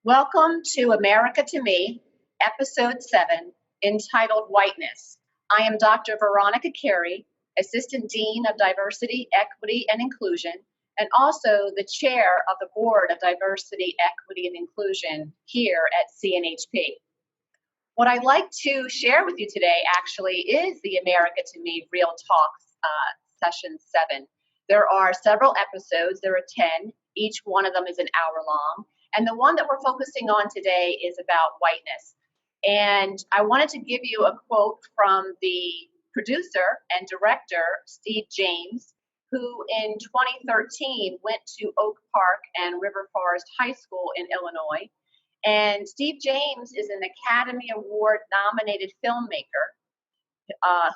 Welcome to America to Me, Episode 7, entitled Whiteness. I am Dr. Veronica Carey, Assistant Dean of Diversity, Equity, and Inclusion, and also the Chair of the Board of Diversity, Equity, and Inclusion here at CNHP. What I'd like to share with you today actually is the America to Me Real Talks Session 7. There are several episodes, there are 10, each one of them is an hour long. And the one that we're focusing on today is about whiteness. And I wanted to give you a quote from the producer and director, Steve James, who in 2013 went to Oak Park and River Forest High School in Illinois. And Steve James is an Academy Award nominated filmmaker.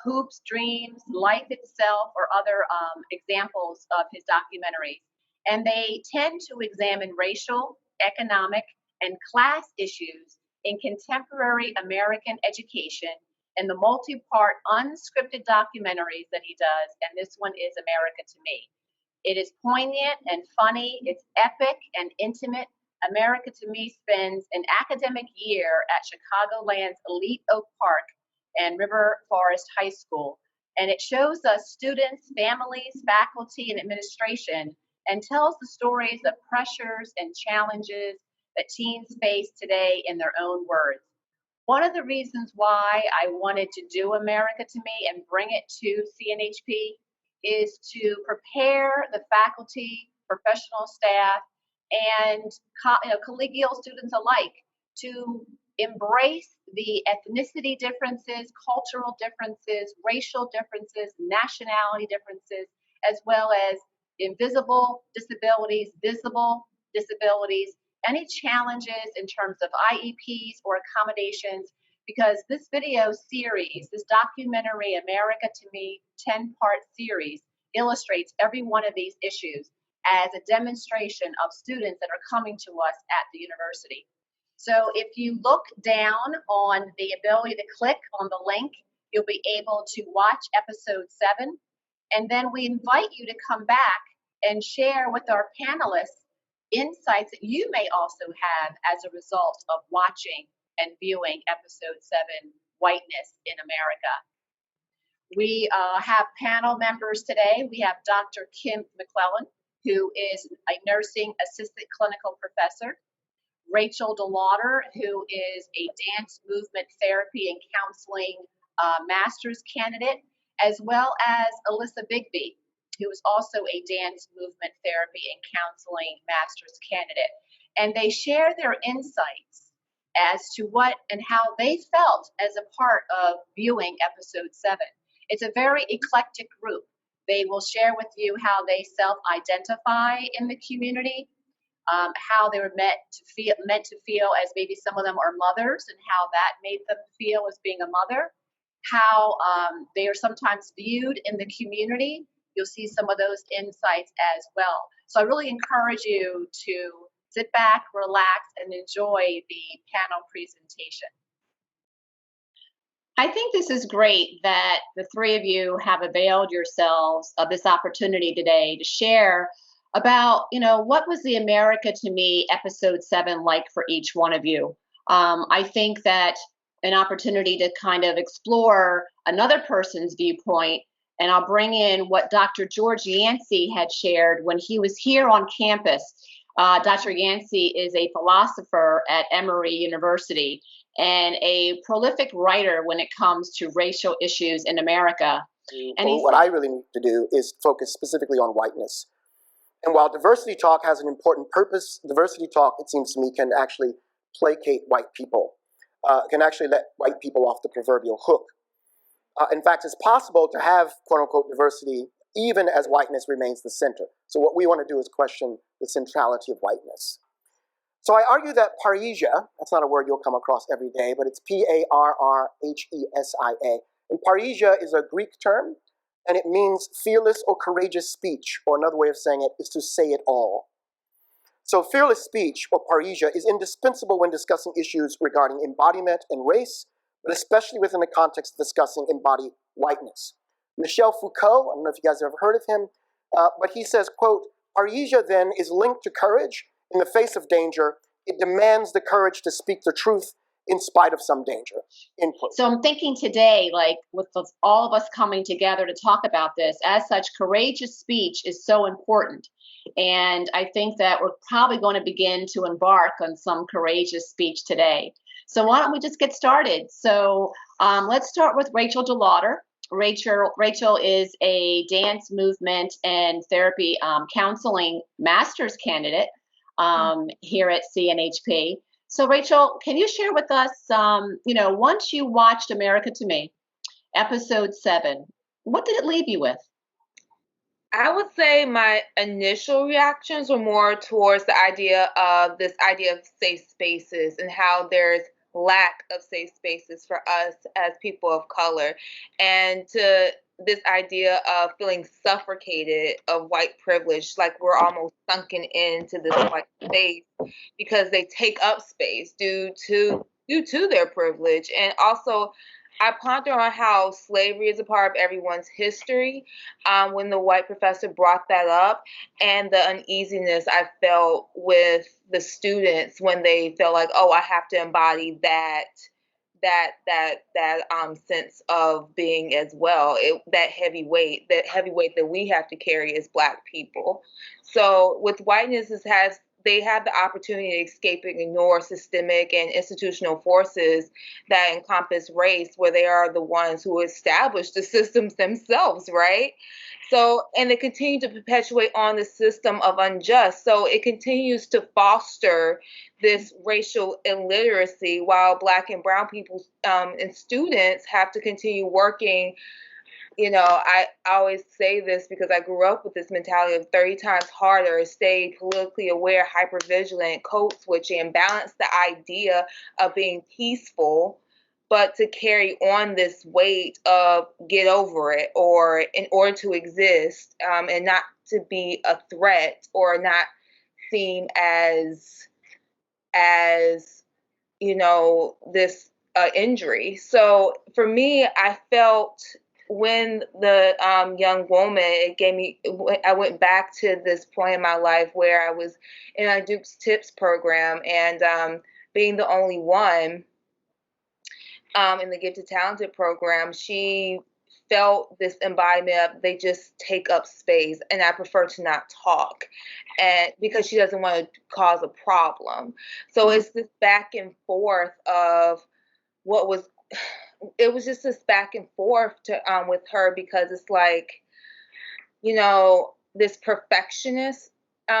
Hoops, Dreams, Life Itself, or other examples of his documentaries. And they tend to examine racial, economic, and class issues in contemporary American education in the multi-part unscripted documentaries that he does, and this one is America to Me. It is poignant and funny, it's epic and intimate. America to Me spends an academic year at Chicagoland's elite Oak Park and River Forest High School, and it shows us students, families, faculty, and administration, and tells the stories of pressures and challenges that teens face today in their own words. One of the reasons why I wanted to do America to Me and bring it to CNHP is to prepare the faculty, professional staff, and collegial students alike to embrace the ethnicity differences, cultural differences, racial differences, nationality differences, as well as invisible disabilities, visible disabilities, any challenges in terms of IEPs or accommodations, because this video series, this documentary, America to Me 10-part series, illustrates every one of these issues as a demonstration of students that are coming to us at the university. So if you look down on the ability to click on the link, you'll be able to watch episode 7. And then we invite you to come back and share with our panelists insights that you may also have as a result of watching and viewing episode 7, Whiteness in America. We have panel members today. We have Dr. Kim McClellan, who is a nursing assistant clinical professor, Rachel DeLauder, who is a dance movement therapy and counseling master's candidate, as well as Alyssa Bigby, who is also a dance movement therapy and counseling master's candidate. And they share their insights as to what and how they felt as a part of viewing episode 7. It's a very eclectic group. They will share with you how they self-identify in the community, how they were meant to feel as maybe some of them are mothers and how that made them feel as being a mother, how they are sometimes viewed in the community. You'll see some of those insights as well. So I really encourage you to sit back, relax, and enjoy the panel presentation. I think this is great that the three of you have availed yourselves of this opportunity today to share about, what was the America to Me episode 7 like for each one of you. I think that an opportunity to kind of explore another person's viewpoint, and I'll bring in what Dr. George Yancey had shared when he was here on campus. Dr. Yancey is a philosopher at Emory University and a prolific writer when it comes to racial issues in America. And what I really need to do is focus specifically on whiteness. And while diversity talk has an important purpose, diversity talk, it seems to me, can actually placate white people, can actually let white people off the proverbial hook. In fact, it's possible to have quote-unquote diversity even as whiteness remains the center. So what we want to do is question the centrality of whiteness. So I argue that parrhesia, that's not a word you'll come across every day, but it's Parrhesia. And parrhesia is a Greek term, and it means fearless or courageous speech, or another way of saying it is to say it all. So fearless speech, or parrhesia, is indispensable when discussing issues regarding embodiment and race, but especially within the context of discussing embodied whiteness. Michel Foucault, I don't know if you guys have ever heard of him, but he says, quote, parrhesia then is linked to courage in the face of danger, It demands the courage to speak the truth in spite of some danger. Input. So I'm thinking today, like with all of us coming together to talk about this, as such, courageous speech is so important. And I think that we're probably going to begin to embark on some courageous speech today. So why don't we just get started? So let's start with Rachel DeLauder. Rachel is a dance movement and therapy counseling master's candidate here at CNHP. So Rachel, can you share with us, once you watched America to Me, episode 7, what did it leave you with? I would say my initial reactions were more towards the idea of safe spaces and how there's lack of safe spaces for us as people of color, and to this idea of feeling suffocated of white privilege, like we're almost sunken into this white space because they take up space due to their privilege. And also I ponder on how slavery is a part of everyone's history when the white professor brought that up, and the uneasiness I felt with the students when they felt like, oh, I have to embody that sense of being as well, that heavy weight that we have to carry as Black people. So with whiteness, they have the opportunity to escape and ignore systemic and institutional forces that encompass race, where they are the ones who establish the systems themselves, right? So, and they continue to perpetuate on the system of unjust. So it continues to foster this racial illiteracy, while Black and brown people and students have to continue working. I always say this because I grew up with this mentality of 30 times harder, stay politically aware, hypervigilant, code switching, and balance the idea of being peaceful, but to carry on this weight of get over it, or in order to exist, and not to be a threat or not seem as this injury. So for me, I felt when the young woman, I went back to this point in my life where I was in a Duke's Tips program, and being the only one in the Gifted Talented program, she felt this embodiment of they just take up space, and I prefer to not talk, and because she doesn't want to cause a problem. So it's this back and forth of it was just this back and forth with her, because it's like, this perfectionist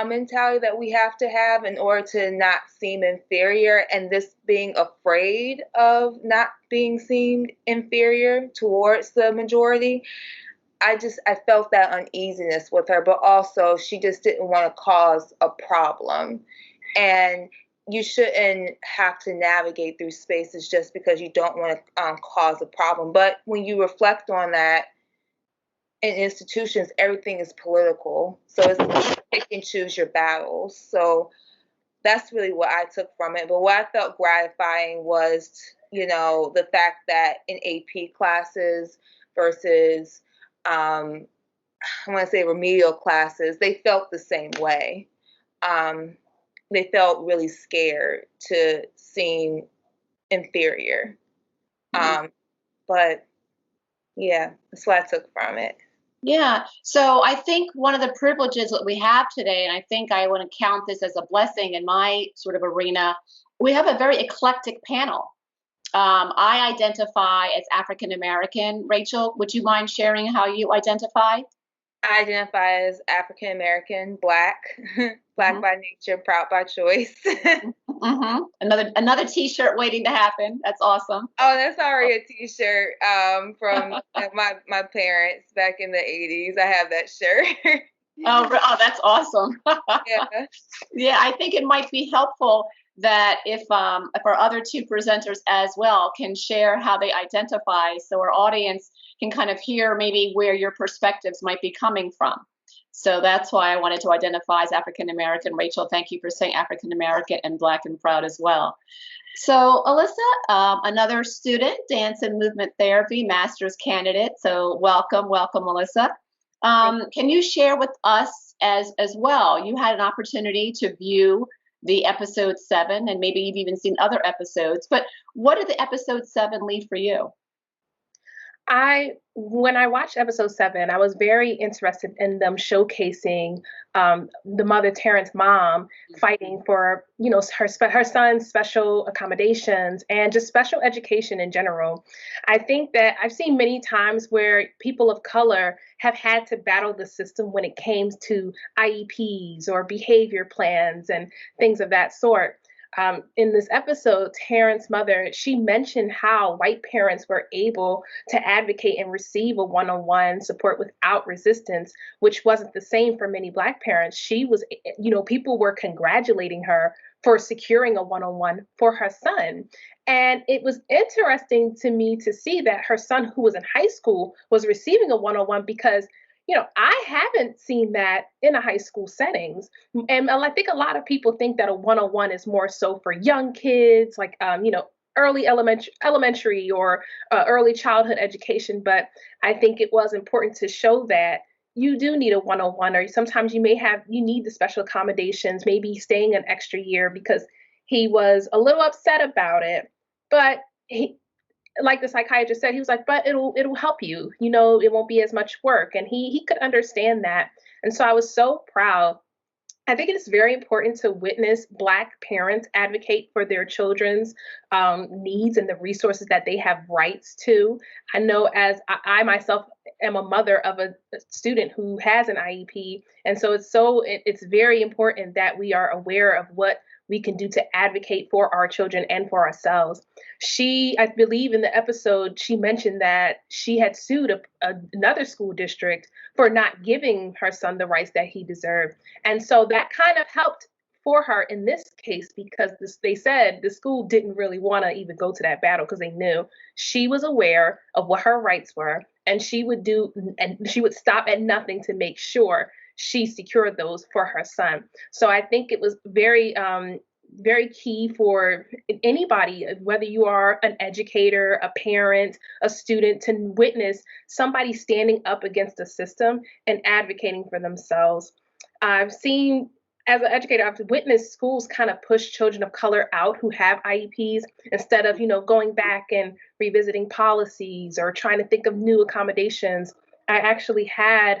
mentality that we have to have in order to not seem inferior, and this being afraid of not being seen inferior towards the majority. I felt that uneasiness with her, but also she just didn't want to cause a problem. And you shouldn't have to navigate through spaces just because you don't want to cause a problem. But when you reflect on that, in institutions, everything is political. So it's pick and choose your battles. So that's really what I took from it. But what I felt gratifying was, the fact that in AP classes versus, I want to say remedial classes, they felt the same way. They felt really scared to seem inferior. But yeah, that's what I took from it. Yeah. So I think one of the privileges that we have today, and I think I want to count this as a blessing in my sort of arena, we have a very eclectic panel. I identify as African American. Rachel, would you mind sharing how you identify? I identify as African American, Black, Black by nature, proud by choice. Another T-shirt waiting to happen. That's awesome. Oh, that's already a T-shirt from my parents back in the 80s. I have that shirt. Oh, that's awesome. Yeah. Yeah, I think it might be helpful that if our other two presenters as well can share how they identify, so our audience can kind of hear maybe where your perspectives might be coming from. So that's why I wanted to identify as African American. Rachel, thank you for saying African American and Black and proud as well. So Alyssa, another student, dance and movement therapy, master's candidate. So welcome, Alyssa. Can you share with us as well? You had an opportunity to view the episode 7, and maybe you've even seen other episodes, but what did the episode 7 leave for you? When I watched episode 7, I was very interested in them showcasing the mother Terrence's mom fighting for, her son's special accommodations and just special education in general. I think that I've seen many times where people of color have had to battle the system when it came to IEPs or behavior plans and things of that sort. In this episode, Terrence's mother, she mentioned how white parents were able to advocate and receive a one-on-one support without resistance, which wasn't the same for many Black parents. She was, people were congratulating her for securing a one-on-one for her son. And it was interesting to me to see that her son, who was in high school, was receiving a one-on-one because I haven't seen that in a high school settings. And I think a lot of people think that a one-on-one is more so for young kids, like, early elementary or early childhood education. But I think it was important to show that you do need a one-on-one, or sometimes you need the special accommodations, maybe staying an extra year because he was a little upset about it. But like the psychiatrist said, he was like, but it'll help you, it won't be as much work. And he could understand that. And so I was so proud. I think it is very important to witness Black parents advocate for their children's needs and the resources that they have rights to. I know, as I myself am a mother of a student who has an IEP. And so it's very important that we are aware of what we can do to advocate for our children and for ourselves. I believe in the episode, she mentioned that she had sued another school district for not giving her son the rights that he deserved. And so that kind of helped for her in this case, because they said the school didn't really want to even go to that battle because they knew she was aware of what her rights were, and she would stop at nothing to make sure she secured those for her son. So I think it was very, very key for anybody, whether you are an educator, a parent, a student, to witness somebody standing up against the system and advocating for themselves. I've seen, as an educator, I've witnessed schools kind of push children of color out who have IEPs instead of, going back and revisiting policies or trying to think of new accommodations. I actually had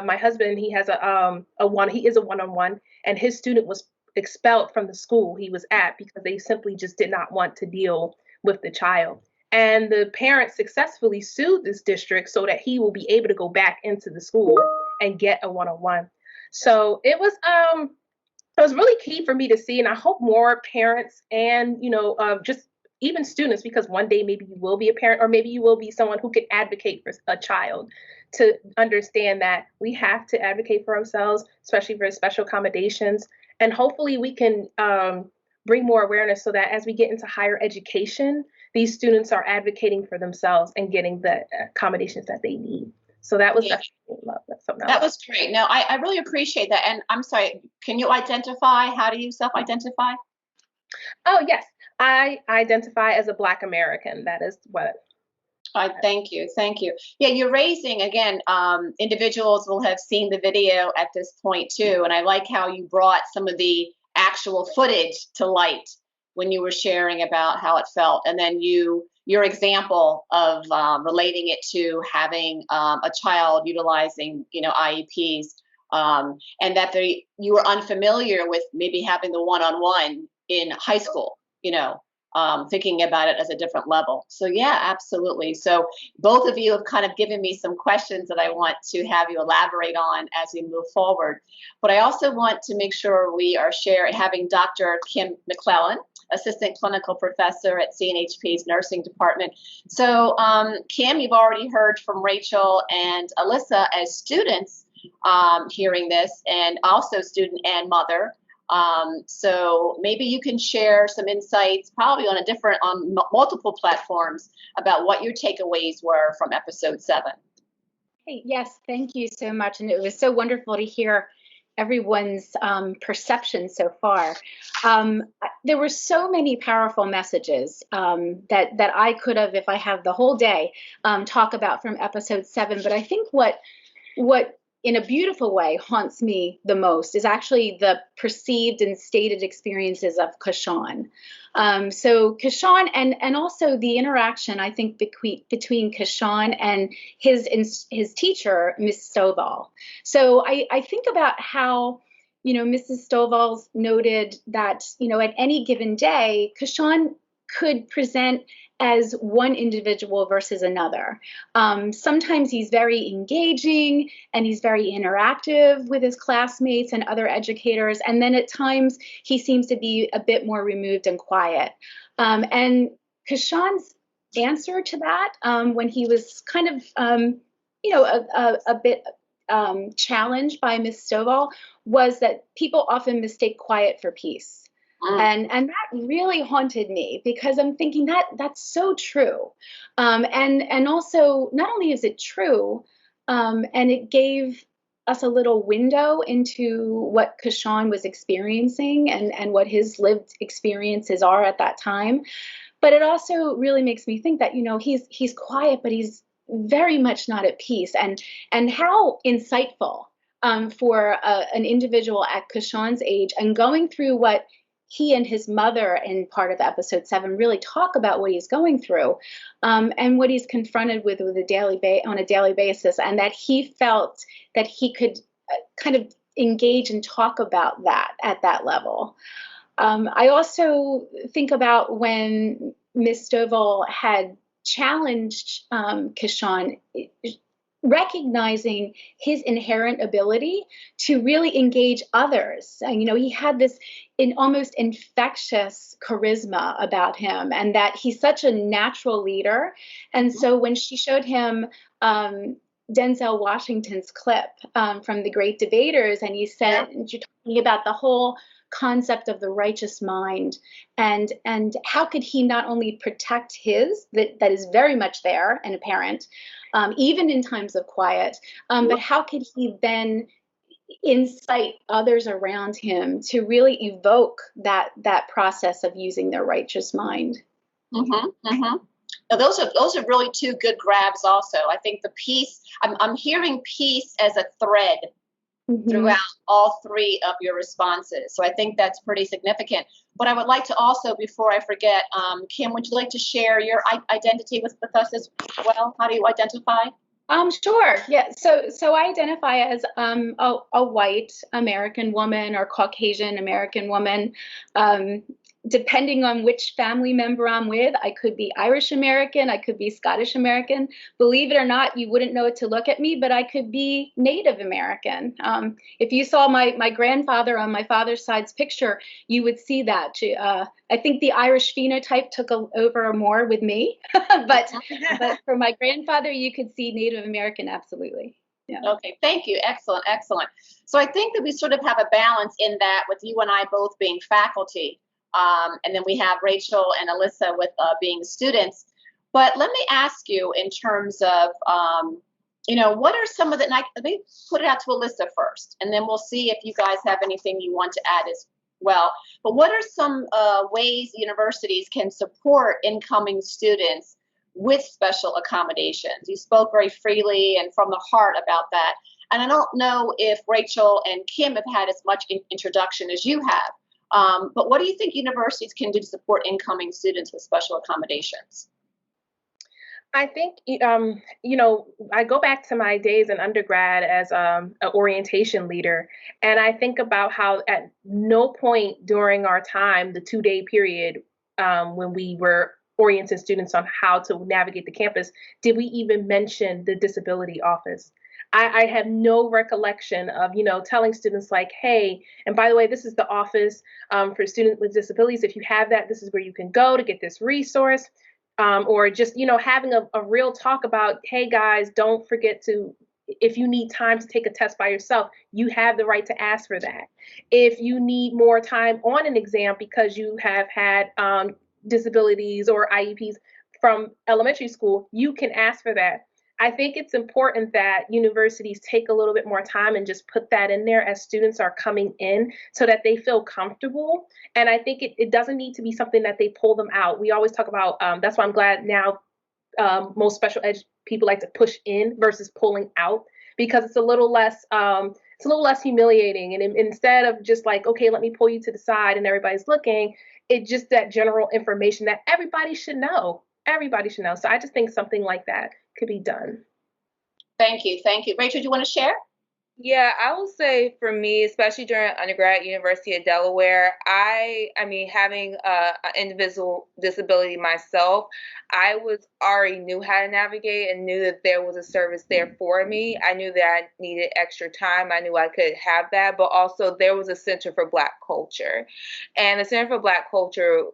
my husband, he is a one-on-one, and his student was expelled from the school he was at because they simply just did not want to deal with the child. And the parents successfully sued this district so that he will be able to go back into the school and get a one-on-one. So it was really key for me to see, and I hope more parents and just even students, because one day maybe you will be a parent, or maybe you will be someone who can advocate for a child, to understand that we have to advocate for ourselves, especially for special accommodations. And hopefully we can bring more awareness so that as we get into higher education, these students are advocating for themselves and getting the accommodations that they need. So that was definitely love. That was great. Now, I really appreciate that. And I'm sorry, can you identify? How do you self-identify? Oh, yes. I identify as a Black American. That is what. Thank you. Thank you. Yeah, you're raising, again, individuals will have seen the video at this point too. And I like how you brought some of the actual footage to light when you were sharing about how it felt. And then your example of relating it to having a child utilizing, IEPs, and that you were unfamiliar with maybe having the one-on-one in high school, thinking about it as a different level. So yeah, absolutely. So both of you have kind of given me some questions that I want to have you elaborate on as we move forward. But I also want to make sure we are having Dr. Kim McClellan, Assistant Clinical Professor at CNHP's Nursing Department. So Kim, you've already heard from Rachel and Alyssa as students hearing this, and also student and mother. So maybe you can share some insights, probably on multiple platforms, about what your takeaways were from episode 7. Hey, yes, thank you so much. And it was so wonderful to hear everyone's perception so far. There were so many powerful messages that I could have, if I have the whole day, talk about from episode 7. But I think what in a beautiful way, haunts me the most is actually the perceived and stated experiences of Kashawn. So Kashawn and also the interaction, I think, between Kashawn and his teacher, Miss Stovall. So I think about how, Mrs. Stovall's noted that, at any given day, Kashawn could present as one individual versus another. Sometimes he's very engaging and he's very interactive with his classmates and other educators. And then at times he seems to be a bit more removed and quiet. And Kashawn's answer to that, when he was kind of, a bit challenged by Miss Stovall, was that people often mistake quiet for peace. And that really haunted me because I'm thinking that's so true. And also, not only is it true, and it gave us a little window into what Kashawn was experiencing and what his lived experiences are at that time. But it also really makes me think that, he's quiet, but he's very much not at peace. And how insightful for an individual at Kashawn's age and going through what he and his mother in part of episode 7 really talk about what he's going through, and what he's confronted with on a daily basis, and that he felt that he could kind of engage and talk about that at that level. I also think about when Miss Stovall had challenged Kashawn, recognizing his inherent ability to really engage others. He had this almost infectious charisma about him, and that he's such a natural leader. And so when she showed him Denzel Washington's clip from The Great Debaters, and he said, you're talking about the whole concept of the righteous mind, and how could he not only protect that is very much there and apparent, even in times of quiet, but how could he then incite others around him to really evoke that process of using their righteous mind? Now, those are really two good grabs. Also, I think the peace. I'm hearing peace as a thread throughout all three of your responses. So I think that's pretty significant. But I would like to also, before I forget, Kim, would you like to share your identity with us as well? How do you identify? Sure. Yeah. So I identify as a white American woman or Caucasian American woman. Depending on which family member I'm with, I could be Irish American, I could be Scottish American. Believe it or not, you wouldn't know it to look at me, but I could be Native American. If you saw my grandfather on my father's side's picture, you would see that. I think the Irish phenotype took over more with me, but for my grandfather, you could see Native American, absolutely. Yeah. Okay, thank you. Excellent, excellent. So I think that we sort of have a balance in that, with you and I both being faculty. And then we have Rachel and Alyssa with being students. But let me ask you, in terms of, what are some of the, let me put it out to Alyssa first, and then we'll see if you guys have anything you want to add as well. But what are some ways universities can support incoming students with special accommodations? You spoke very freely and from the heart about that. And I don't know if Rachel and Kim have had as much introduction as you have. But what do you think universities can do to support incoming students with special accommodations? I think, I go back to my days in undergrad as an orientation leader, and I think about how at no point during our time, the 2-day period, when we were orienting students on how to navigate the campus, did we even mention the disability office. I have no recollection of, telling students like, hey, and by the way, this is the office for students with disabilities. If you have that, this is where you can go to get this resource. Or just, having a real talk about, hey, guys, don't forget to, if you need time to take a test by yourself, you have the right to ask for that. If you need more time on an exam because you have had disabilities or IEPs from elementary school, you can ask for that. I think it's important that universities take a little bit more time and just put that in there as students are coming in so that they feel comfortable. And I think it doesn't need to be something that they pull them out. We always talk about, that's why I'm glad now most special ed people like to push in versus pulling out, because it's a little less humiliating. And instead of just like, okay, let me pull you to the side and everybody's looking, it's just that general information that everybody should know. Everybody should know. So I just think something like that could be done. Thank you. Thank you. Rachel, do you want to share? Yeah, I will say for me, especially during undergrad at University of Delaware, I mean, having an individual disability myself, I already knew how to navigate and knew that there was a service there for me. I knew that I needed extra time. I knew I could have that, but also there was a Center for Black Culture. And the Center for Black Culture,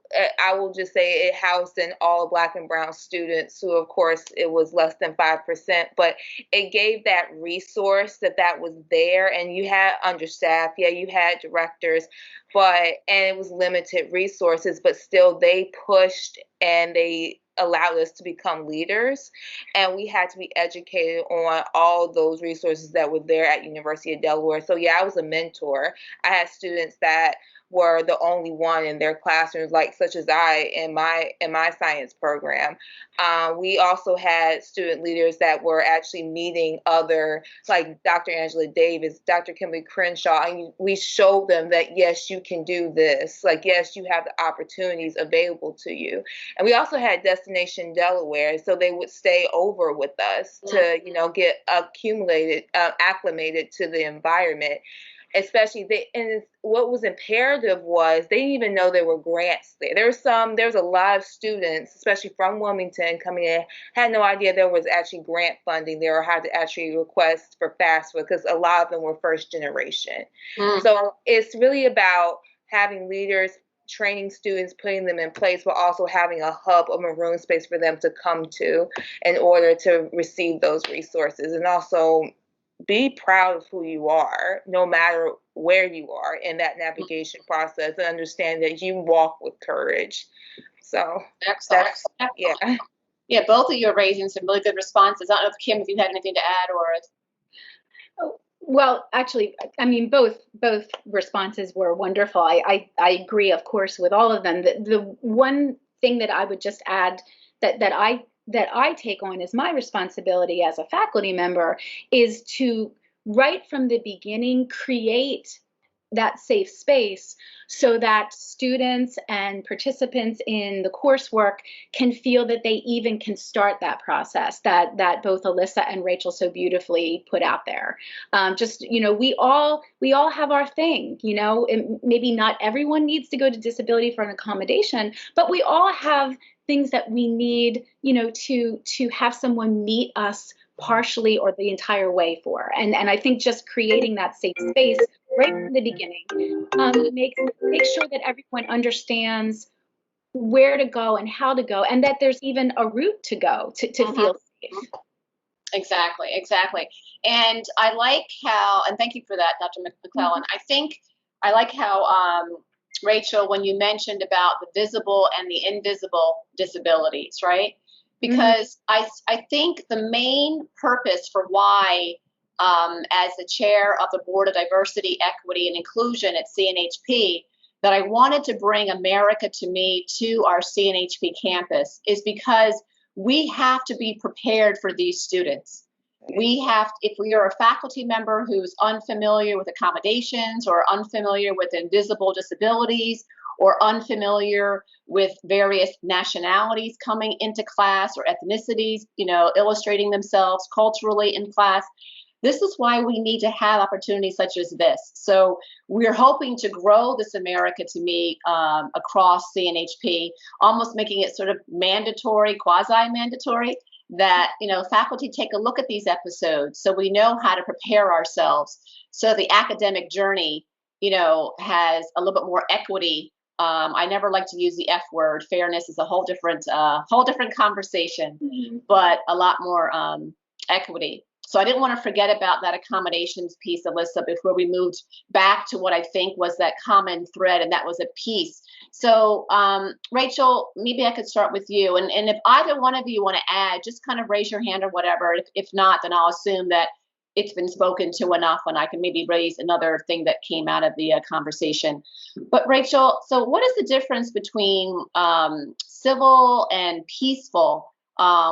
I will just say it housed in all Black and Brown students who, of course, it was less than 5%, but it gave that resource that was there, and you had understaffed, yeah, you had directors, and it was limited resources, but still they pushed and they allowed us to become leaders, and we had to be educated on all those resources that were there at University of Delaware. So yeah, I was a mentor. I had students that were the only one in their classrooms, like such as I in my science program. We also had student leaders that were actually meeting other, like Dr. Angela Davis, Dr. Kimberly Crenshaw, and we showed them that, yes, you can do this. Like, yes, you have the opportunities available to you. And we also had Destination Delaware, so they would stay over with us to, get acclimated to the environment. Especially and what was imperative was they didn't even know there were grants there. There was a lot of students, especially from Wilmington, coming in, had no idea there was actually grant funding there or how to actually request for FAFSA, because a lot of them were first generation. So it's really about having leaders, training students, putting them in place, but also having a hub, a maroon space for them to come to in order to receive those resources. And also be proud of who you are, no matter where you are in that navigation process, and understand that you walk with courage. So Excellent. Yeah. Yeah, both of you are raising some really good responses. I don't know if Kim, if you had anything to add or. Well, actually, I mean, both responses were wonderful. I agree, of course, with all of them. The one thing that I would just add that I take on as my responsibility as a faculty member is to, right from the beginning, create that safe space so that students and participants in the coursework can feel that they even can start that process that both Alyssa and Rachel so beautifully put out there. We all have our thing, maybe not everyone needs to go to disability for an accommodation, but we all have things that we need, to have someone meet us partially or the entire way for. And I think just creating that safe space right from the beginning make sure that everyone understands where to go and how to go, and that there's even a route to go to feel safe. Exactly. And I like how, and thank you for that, Dr. McClellan. I think I like how, Rachel, when you mentioned about the visible and the invisible disabilities, right? Because I think the main purpose for why, as the chair of the Board of Diversity, Equity, and Inclusion at CNHP, that I wanted to bring America to Me to our CNHP campus is because we have to be prepared for these students. If we are a faculty member who's unfamiliar with accommodations or unfamiliar with invisible disabilities or unfamiliar with various nationalities coming into class or ethnicities, illustrating themselves culturally in class, this is why we need to have opportunities such as this. So we're hoping to grow this America to Me across CNHP, almost making it sort of mandatory, quasi-mandatory, that faculty take a look at these episodes so we know how to prepare ourselves. So the academic journey, has a little bit more equity. I never like to use the F word. Fairness is a whole different conversation, but a lot more equity. So I didn't want to forget about that accommodations piece, Alyssa, before we moved back to what I think was that common thread, and that was a piece. So Rachel, maybe I could start with you. And if either one of you want to add, just kind of raise your hand or whatever. If not, then I'll assume that it's been spoken to enough and I can maybe raise another thing that came out of the conversation. But Rachel, so what is the difference between civil and peaceful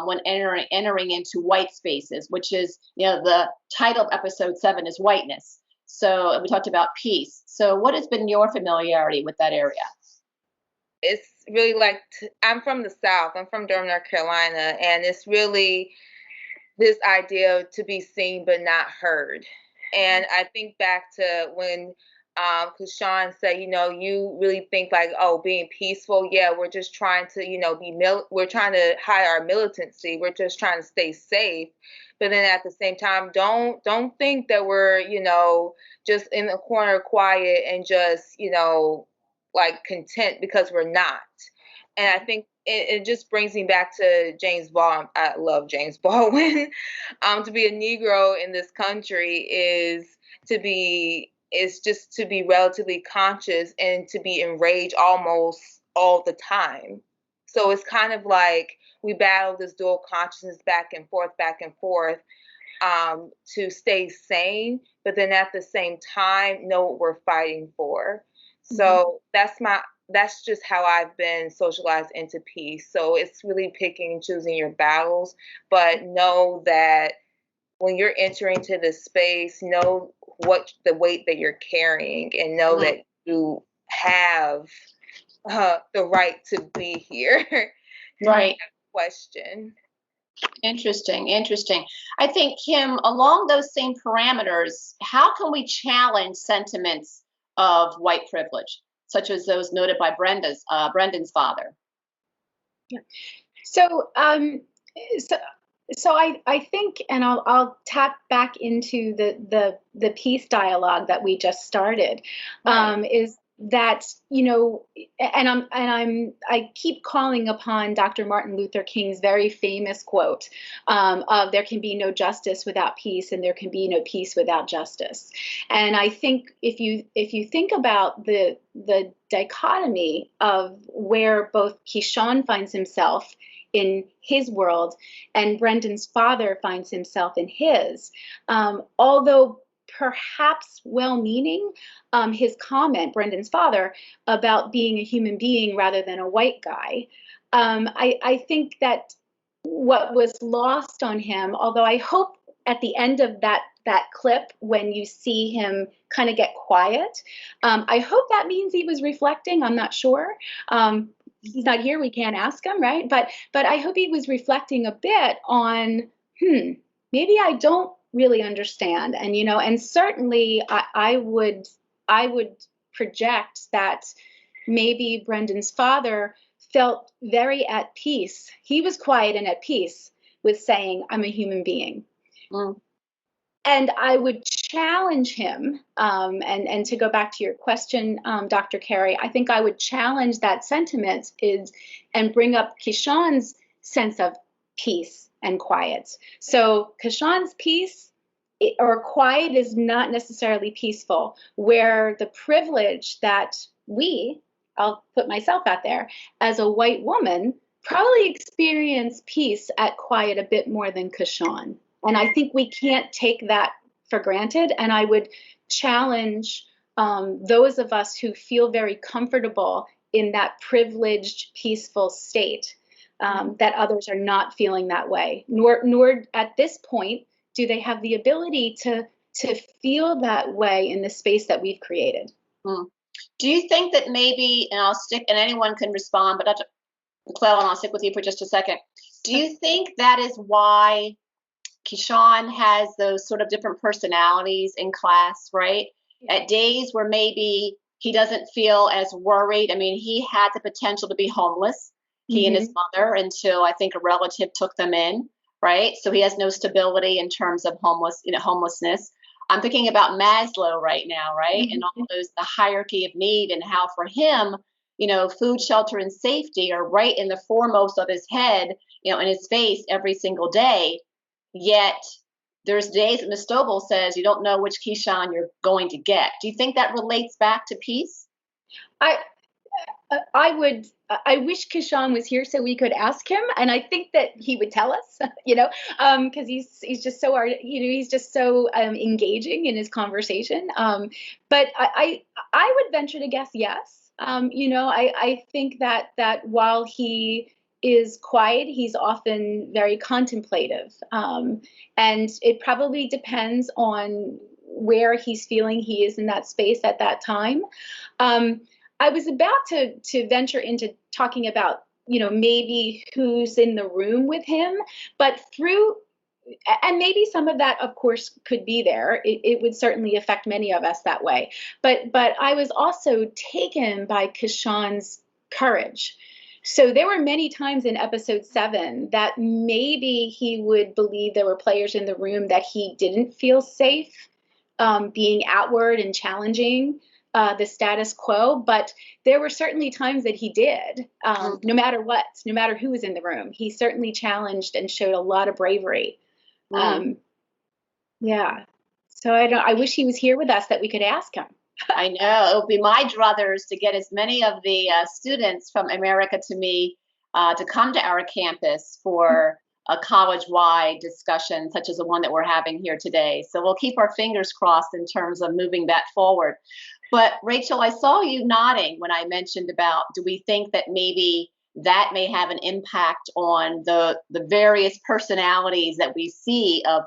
when entering into white spaces, which is, the title of episode 7 is Whiteness. So we talked about peace. So what has been your familiarity with that area? It's really like, I'm from the South. I'm from Durham, North Carolina, and it's really this idea of to be seen but not heard. And I think back to when Kashawn said, you really think like, oh, being peaceful, yeah, we're just trying to, we're trying to hide our militancy. We're just trying to stay safe. But then at the same time, don't think that we're, just in the corner quiet and just, like content, because we're not. And I think it just brings me back to James Baldwin. I love James Baldwin. To be a Negro in this country is just to be relatively conscious and to be enraged almost all the time. So it's kind of like we battle this dual consciousness back and forth, to stay sane, but then at the same time know what we're fighting for. So that's just how I've been socialized into peace. So it's really picking and choosing your battles, but know that when you're entering to this space, know what the weight that you're carrying, and know that you have the right to be here. Right. Question. Interesting. I think, Kim, along those same parameters, how can we challenge sentiments of white privilege, such as those noted by Brendan's father? Yeah. So I think, and I'll tap back into the peace dialogue that we just started, is that, and I keep calling upon Dr. Martin Luther King's very famous quote of there can be no justice without peace, and there can be no peace without justice. And I think if you think about the dichotomy of where both Keyshawn finds himself in his world and Brendan's father finds himself in his, although perhaps well-meaning, his comment, Brendan's father, about being a human being rather than a white guy, I think that what was lost on him, although I hope at the end of that clip, when you see him kind of get quiet, I hope that means he was reflecting. I'm not sure. He's not here, we can't ask him, right? But I hope he was reflecting a bit on, maybe I don't really understand. And, and certainly I would project that maybe Brendan's father felt very at peace. He was quiet and at peace with saying, I'm a human being. And I would challenge him, and to go back to your question, Dr. Carey, I think I would challenge that sentiment and bring up Keyshawn's sense of peace and quiet. So Keyshawn's peace or quiet is not necessarily peaceful, where the privilege that I'll put myself out there, as a white woman, probably experience peace at quiet a bit more than Keyshawn. And I think we can't take that for granted. And I would challenge those of us who feel very comfortable in that privileged, peaceful state, that others are not feeling that way. Nor at this point do they have the ability to feel that way in the space that we've created. Do you think that maybe, and I'll stick, and anyone can respond, but Dr. McClellan, I'll stick with you for just a second. Do you think that is why Keyshawn has those sort of different personalities in class, right? At days where maybe he doesn't feel as worried. I mean, he had the potential to be homeless, he and his mother, until I think a relative took them in, right? So he has no stability in terms of homelessness. I'm thinking about Maslow right now, right? And all those, the hierarchy of need, and how for him, food, shelter, and safety are right in the foremost of his head, in his face every single day. Yet there's days that Ms. Stovall says you don't know which Keyshawn you're going to get. Do you think that relates back to peace? I wish Keyshawn was here so we could ask him, and I think that he would tell us, because he's just so he's just so engaging in his conversation. But I would venture to guess yes. I think that while he is quiet. He's often very contemplative. And it probably depends on where he's feeling he is in that space at that time. I was about to venture into talking about, maybe who's in the room with him, but and maybe some of that, of course, could be there. It would certainly affect many of us that way. But I was also taken by Kashan's courage. So there were many times in episode 7 that maybe he would believe there were players in the room that he didn't feel safe being outward and challenging the status quo. But there were certainly times that he did, no matter what, no matter who was in the room. He certainly challenged and showed a lot of bravery. Yeah. So I wish he was here with us that we could ask him. I know. It would be my druthers to get as many of the students from America to Me to come to our campus for a college-wide discussion, such as the one that we're having here today. So we'll keep our fingers crossed in terms of moving that forward. But Rachel, I saw you nodding when I mentioned about, do we think that maybe that may have an impact on the various personalities that we see of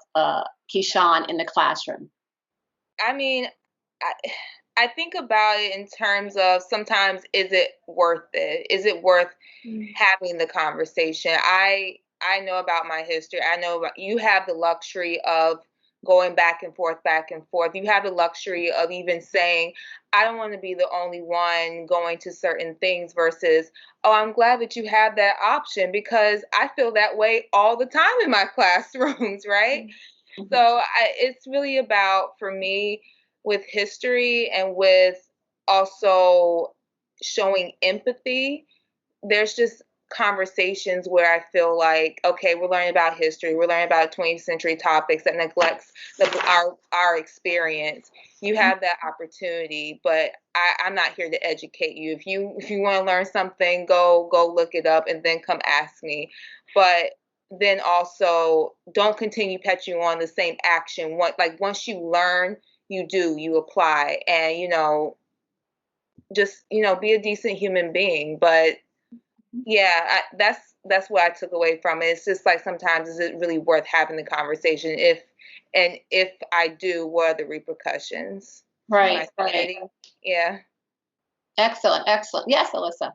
Keyshawn in the classroom? I mean, I think about it in terms of sometimes, is it worth it? Is it worth having the conversation? I know about my history. I know about, you have the luxury of going back and forth. You have the luxury of even saying, I don't want to be the only one going to certain things versus, oh, I'm glad that you have that option, because I feel that way all the time in my classrooms, right? Mm-hmm. So it's really about, for me, with history and with also showing empathy, there's just conversations where I feel like, okay, we're learning about history, we're learning about 20th century topics that neglects our experience. You have that opportunity, but I'm not here to educate you. If you want to learn something, go look it up and then come ask me. But then also don't continue petting on the same action. Once you learn, you apply, and just be a decent human being. But yeah, that's what I took away from it. It's just like, sometimes, is it really worth having the conversation? If I do, what are the repercussions? Right. Yeah. Excellent. Yes, Alyssa.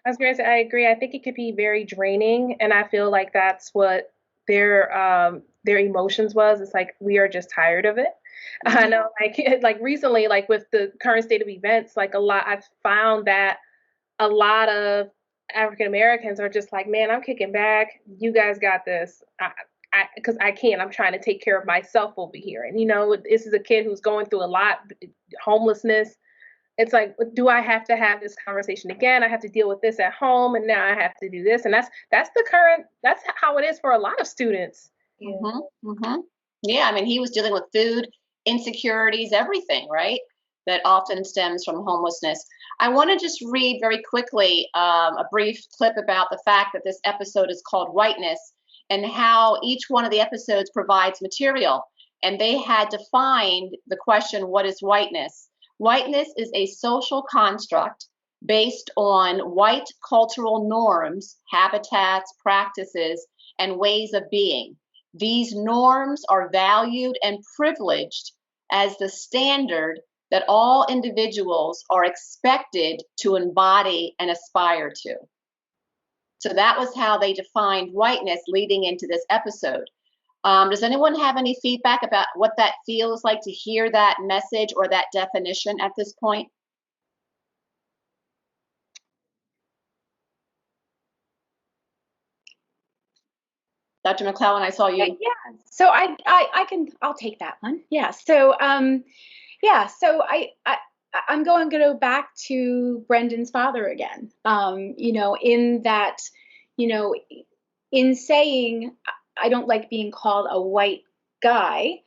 I was going to say, I agree. I think it could be very draining, and I feel like that's what their emotions was. It's like, we are just tired of it. Mm-hmm. I know, like recently, like with the current state of events, I've found that a lot of African Americans are just like, man, I'm kicking back. You guys got this. Because I can't. I'm trying to take care of myself over here. And this is a kid who's going through a lot, homelessness. It's like, do I have to have this conversation again? I have to deal with this at home, and now I have to do this. And that's how it is for a lot of students. Yeah. Mm-hmm. Mm-hmm. Yeah, I mean, he was dealing with food insecurities, everything, right? That often stems from homelessness. I want to just read very quickly a brief clip about the fact that this episode is called Whiteness, and how each one of the episodes provides material. And they had defined the question, what is whiteness? Whiteness is a social construct based on white cultural norms, habitats, practices, and ways of being. These norms are valued and privileged as the standard that all individuals are expected to embody and aspire to. So that was how they defined whiteness leading into this episode. Does anyone have any feedback about what that feels like to hear that message or that definition at this point? Dr. McClellan, I saw you. Yeah. So I'll take that one. Yeah. So I'm going to go back to Brendan's father again. In that, in saying, I don't like being called a white guy.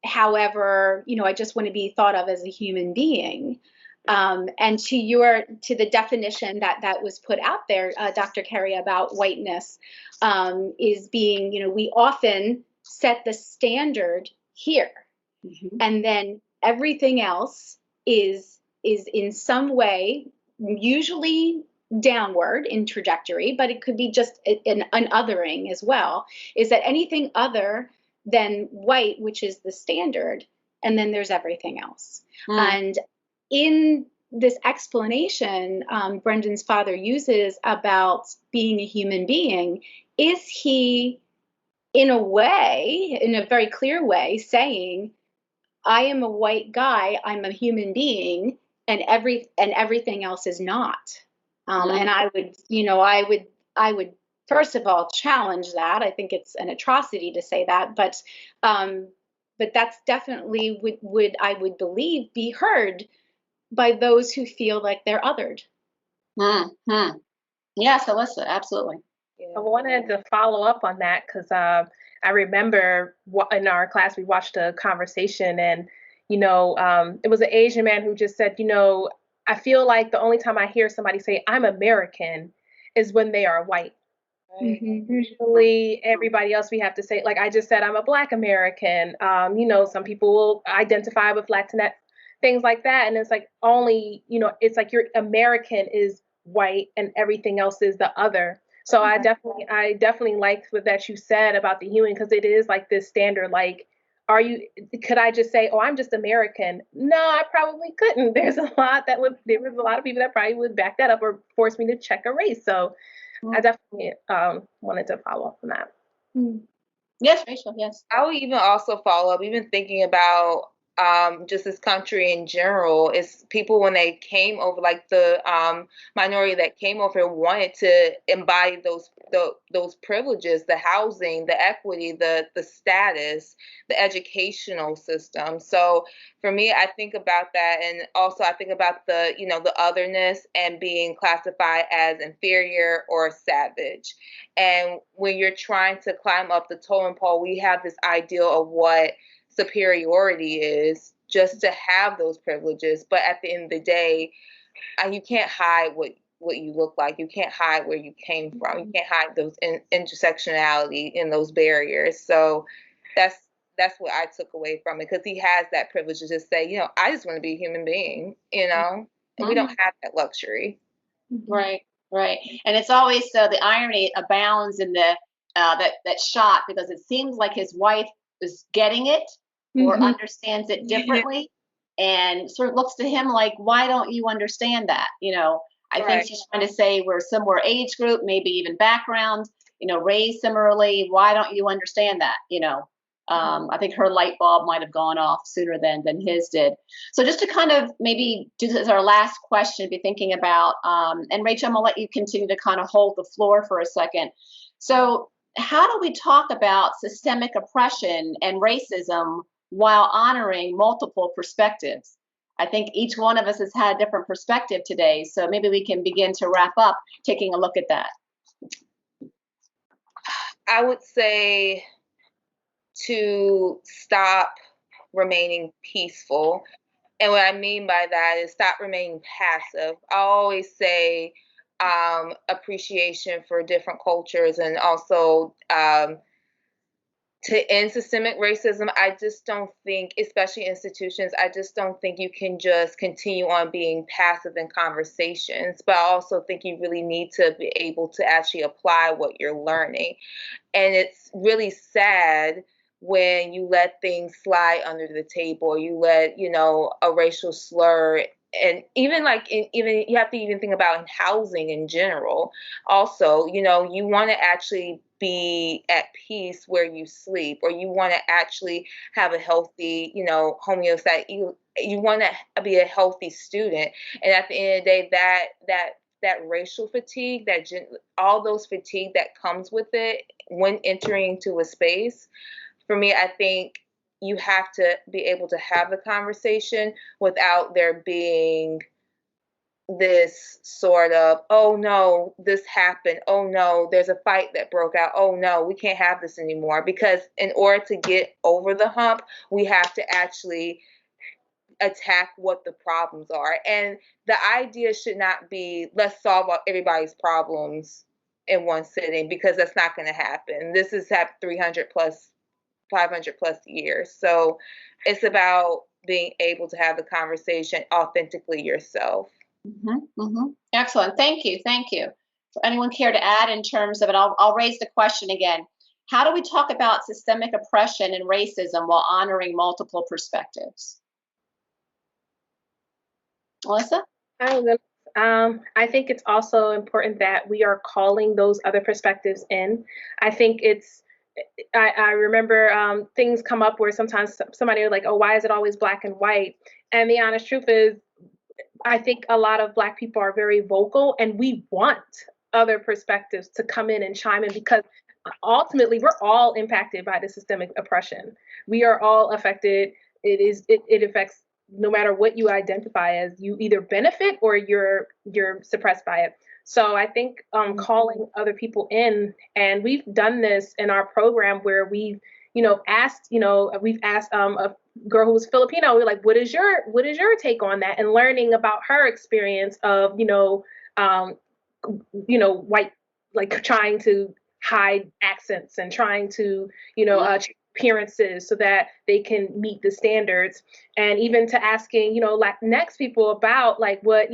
However, I just want to be thought of as a human being. And to the definition that was put out there, Dr. Carey, about whiteness, is being, we often set the standard here, mm-hmm. and then everything else is in some way, usually downward in trajectory, but it could be just an othering as well, is that anything other than white, which is the standard, and then there's everything else. And in this explanation Brendan's father uses about being a human being, is he, in a way, in a very clear way, saying, I am a white guy, I'm a human being, and everything else is not. And I would first of all challenge that. I think it's an atrocity to say that, but that's definitely would I would believe be heard by those who feel like they're othered. Yes, Alyssa, absolutely. I wanted to follow up on that because I remember in our class we watched a conversation, and it was an Asian man who just said, I feel like the only time I hear somebody say I'm American is when they are white. Usually everybody else we have to say, like I just said, I'm a Black American. Some people will identify with Latinx, things like that. And it's like only, it's like your American is white and everything else is the other. So I definitely liked what that you said about the human, because it is like this standard, like, could I just say, oh, I'm just American? No, I probably couldn't. There was a lot of people that probably would back that up or force me to check a race. So I definitely wanted to follow up on that. Yes, Rachel, yes. I would even also follow up, even thinking about just this country in general, is people when they came over, like the minority that came over wanted to embody those privileges, the housing, the equity, the status, the educational system. So for me, I think about that, and also I think about the otherness and being classified as inferior or savage. And when you're trying to climb up the totem pole, we have this ideal of what superiority is, just to have those privileges. But at the end of the day, you can't hide what you look like. You can't hide where you came from. You can't hide those intersectionality and those barriers. So that's what I took away from it, because he has that privilege to just say, I just want to be a human being, and we don't have that luxury. Right. And it's always the irony abounds in the that shot, because it seems like his wife is getting it or understands it differently, and sort of looks to him like, why don't you understand that? I think she's trying to say we're similar age group, maybe even background, raised similarly. Why don't you understand that? I think her light bulb might have gone off sooner than his did. So just to kind of maybe do this as our last question, be thinking about, and Rachel, I'm gonna let you continue to kind of hold the floor for a second. So how do we talk about systemic oppression and racism while honoring multiple perspectives? I think each one of us has had a different perspective today. So maybe we can begin to wrap up taking a look at that. I would say to stop remaining peaceful. And what I mean by that is stop remaining passive. I always say appreciation for different cultures, and also to end systemic racism. I just don't think, especially institutions, I just don't think you can just continue on being passive in conversations, but I also think you really need to be able to actually apply what you're learning. And it's really sad when you let things slide under the table, or you let, a racial slur. And even even you have to even think about in housing in general. Also, you want to actually be at peace where you sleep, or you want to actually have a healthy, homeostasis. You want to be a healthy student. And at the end of the day, that racial fatigue, all those fatigue that comes with it when entering into a space, for me, I think you have to be able to have the conversation without there being this sort of, oh no, this happened. Oh no, there's a fight that broke out. Oh no, we can't have this anymore. Because in order to get over the hump, we have to actually attack what the problems are. And the idea should not be, let's solve everybody's problems in one sitting, because that's not going to happen. This has happened 300 plus, 500 plus years. So it's about being able to have the conversation authentically yourself. Excellent. Thank you. Thank you. So anyone care to add in terms of it? I'll raise the question again. How do we talk about systemic oppression and racism while honoring multiple perspectives? Melissa? I think it's also important that we are calling those other perspectives in. I think I remember things come up where sometimes somebody are like, oh, why is it always black and white? And the honest truth is, I think a lot of Black people are very vocal, and we want other perspectives to come in and chime in, because ultimately we're all impacted by the systemic oppression. We are all affected. It affects, no matter what you identify as, you either benefit or you're suppressed by it. So I think calling other people in, and we've done this in our program where we've asked a girl who was Filipino. We're like, what is your take on that? And learning about her experience of white, like trying to hide accents and trying to appearances so that they can meet the standards, and even to asking Latinx people about like what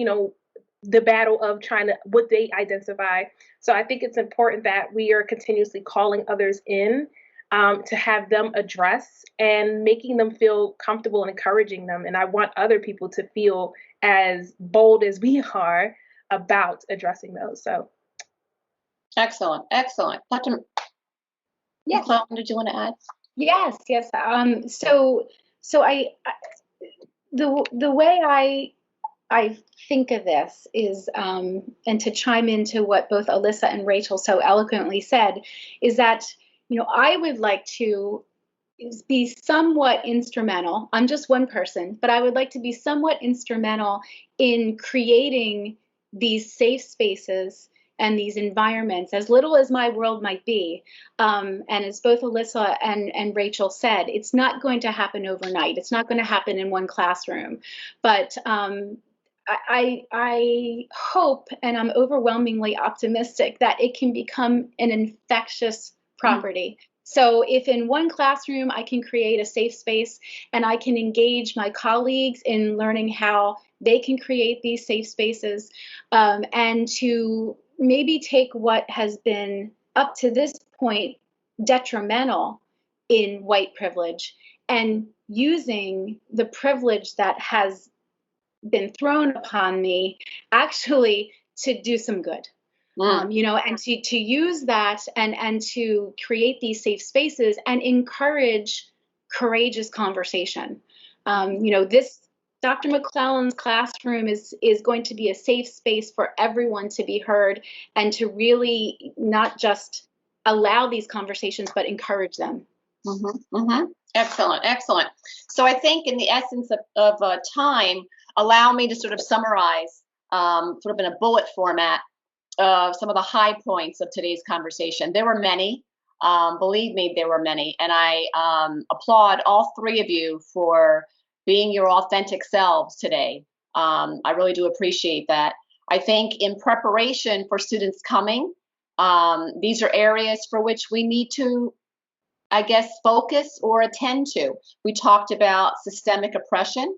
the battle of trying to what they identify. So I think it's important that we are continuously calling others in, to have them address and making them feel comfortable and encouraging them. And I want other people to feel as bold as we are about addressing those. So excellent. Dr. McClellan, did you want to add? Yes. So the way I think of this is, and to chime into what both Alyssa and Rachel so eloquently said, is that I would like to be somewhat instrumental. I'm just one person, but I would like to be somewhat instrumental in creating these safe spaces and these environments, as little as my world might be. And as both Alyssa and Rachel said, it's not going to happen overnight. It's not going to happen in one classroom. But I hope, and I'm overwhelmingly optimistic, that it can become an infectious property. So if in one classroom I can create a safe space and I can engage my colleagues in learning how they can create these safe spaces, and to maybe take what has been up to this point detrimental in white privilege and using the privilege that has been thrown upon me actually to do some good. And to use that and to create these safe spaces and encourage courageous conversation. This Dr. McClellan's classroom is going to be a safe space for everyone to be heard and to really not just allow these conversations, but encourage them. Excellent. So I think in the essence of time, allow me to sort of summarize sort of in a bullet format of some of the high points of today's conversation. There were many, believe me, there were many. And I applaud all three of you for being your authentic selves today. I really do appreciate that. I think in preparation for students coming, these are areas for which we need to, I guess, focus or attend to. We talked about systemic oppression.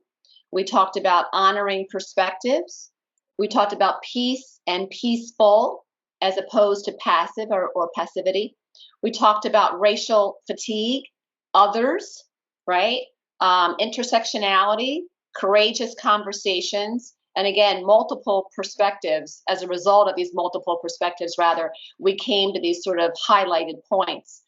We talked about honoring perspectives. We talked about peace and peaceful as opposed to passive or passivity. We talked about racial fatigue, others, right? Intersectionality, courageous conversations, and again, multiple perspectives. As a result of these multiple perspectives, rather, we came to these sort of highlighted points.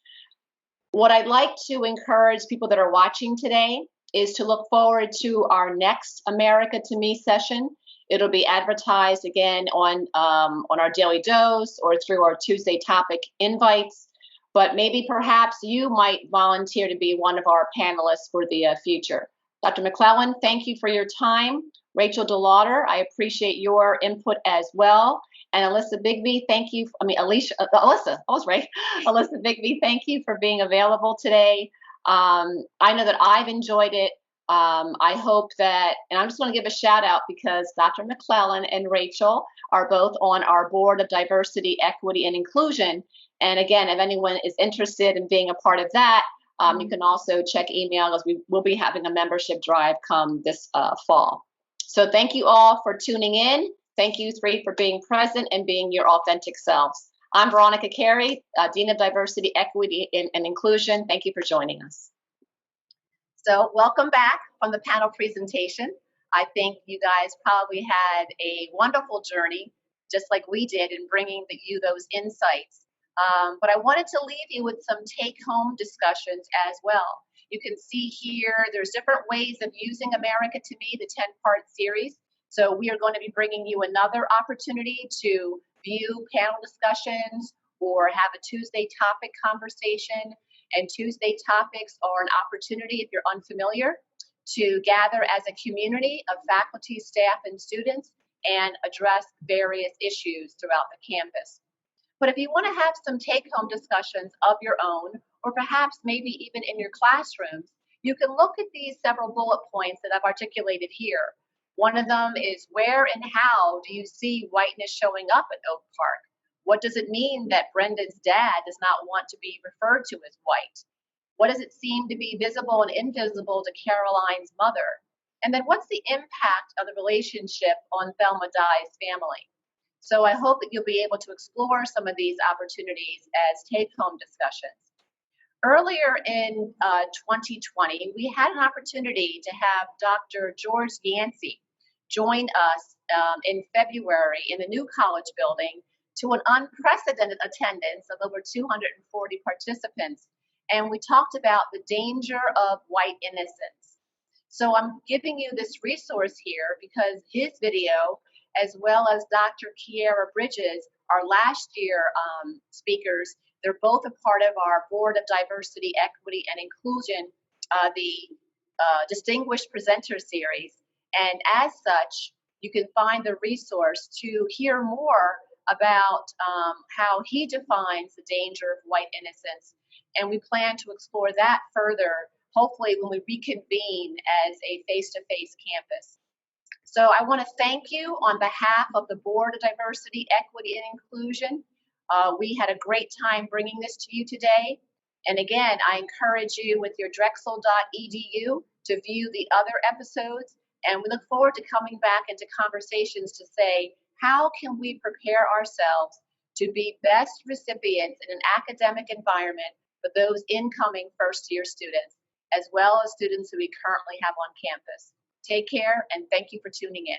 What I'd like to encourage people that are watching today is to look forward to our next America to Me session. It'll be advertised again on our Daily Dose or through our Tuesday topic invites. But maybe perhaps you might volunteer to be one of our panelists for the future. Dr. McClellan, thank you for your time. Rachel DeLauder, I appreciate your input as well. And Alyssa Bigby, thank you. Alyssa, I was right. Alyssa Bigby, thank you for being available today. I know that I've enjoyed it. I hope that, and I'm just going to give a shout out because Dr. McClellan and Rachel are both on our board of diversity, equity, and inclusion. And again, if anyone is interested in being a part of that, you can also check email as we will be having a membership drive come this fall. So thank you all for tuning in. Thank you three for being present and being your authentic selves. I'm Veronica Carey, Dean of Diversity, Equity, and Inclusion. Thank you for joining us. So welcome back from the panel presentation. I think you guys probably had a wonderful journey, just like we did, in bringing you those insights. But I wanted to leave you with some take-home discussions as well. You can see here, there's different ways of using America to Me, the 10-part series. So we are going to be bringing you another opportunity to view panel discussions or have a Tuesday topic conversation. And Tuesday topics are an opportunity, if you're unfamiliar, to gather as a community of faculty, staff, and students and address various issues throughout the campus. But if you want to have some take-home discussions of your own, or perhaps maybe even in your classrooms, you can look at these several bullet points that I've articulated here. One of them is, where and how do you see whiteness showing up at Oak Park? What does it mean that Brenda's dad does not want to be referred to as white? What does it seem to be visible and invisible to Caroline's mother? And then what's the impact of the relationship on Thelma Dye's family? So I hope that you'll be able to explore some of these opportunities as take-home discussions. Earlier in 2020, we had an opportunity to have Dr. George Yancey join us in February in the new college building to an unprecedented attendance of over 240 participants. And we talked about the danger of white innocence. So I'm giving you this resource here because his video, as well as Dr. Kiera Bridges, our last year speakers, they're both a part of our Board of Diversity, Equity, and Inclusion, the Distinguished Presenter Series. And as such, you can find the resource to hear more about how he defines the danger of white innocence. And we plan to explore that further, hopefully when we reconvene as a face-to-face campus. So I want to thank you on behalf of the Board of Diversity, Equity, and Inclusion. We had a great time bringing this to you today. And again, I encourage you with your drexel.edu to view the other episodes. And we look forward to coming back into conversations to say, how can we prepare ourselves to be best recipients in an academic environment for those incoming first-year students, as well as students who we currently have on campus? Take care, and thank you for tuning in.